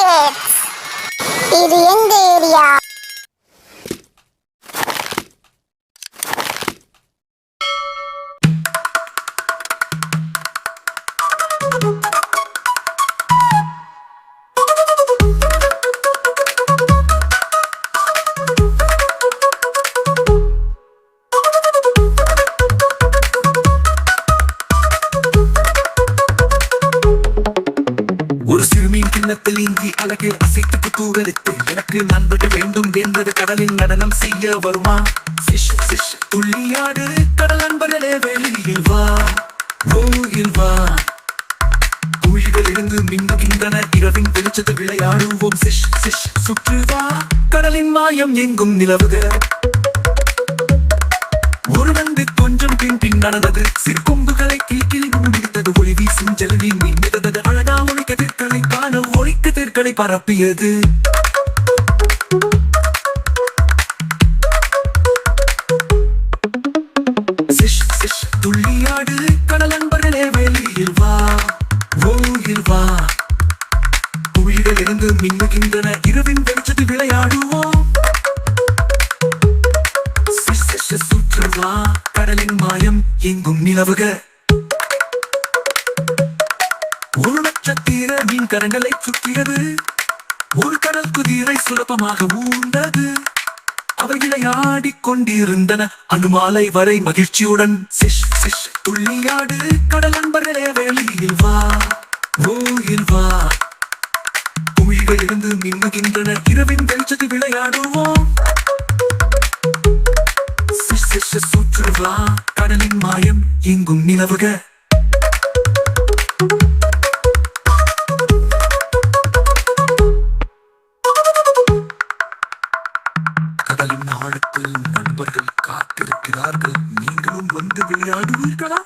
Kids. இது எங்க area? ஒரு சிறுமியின் கிண்ணத்தில் இந்தி அழகு அசைத்து குதூகலித்து எனக்கு நண்பர்கள் வேண்டும் என்பது கடலில் நடனம் செய்ய வருமா? சிஷ் சிஷ் துள்ளியாடு கடல் நண்பர்களே வெளியில் வா, ஓயில் வா. குழிகள் இருந்து மின்னுகின்றன இரவின் வெளிச்சத்தில் விளையாடுவோம். சிஷ் சிஷ் சுற்று வா, கடலின் மாயம் எங்கும் நிலவுக. ஒரு நந்தி கொஞ்சம் பின் பின் நடந்தது. சிற்கொம்புகளை கீழ்கிளி முடித்தது. ஒளி வீசும் ஜெலவி மின்னது. அழகா ஒளி கதிர்களை காண ஒளி கதிர்களை பரப்பியது. சிஷ் சிஷ் துள்ளியாடு கடல் நண்பர்களே வெளியில் வா, ஓயில் வா. குழிகள் இருந்து மின்னுகின்றன இரவின் வெளிச்சத்தில் விளையாடுவோம். சுற்றுவா, கடலின் மாயம் எங்கும் நிலவுக. ஒரு நட்சத்திர மீன் கரங்களை சுற்றியது. ஒரு கடல் குதிரை சுலபமாக ஊர்ந்தது. அவை விளையாடிக் கொண்டிருந்தன அனுமாலை வரை மகிழ்ச்சியுடன். சிஷ் சிஷ் துள்ளியாடு கடல் நண்பர்களே வெளியில் வா, ஓயில் வா. குழிகள் இருந்து மின்னுகின்றன இரவின் வெளிச்சத்தில் விளையாடுவோம். சுற்றுவா, கடலின் மாயம் எங்கும் நிலவுக. கடலின் ஆழத்தில் நண்பர்கள் காத்திருக்கிறார்கள். நீங்களும் வந்து விளையாடுவீர்களா?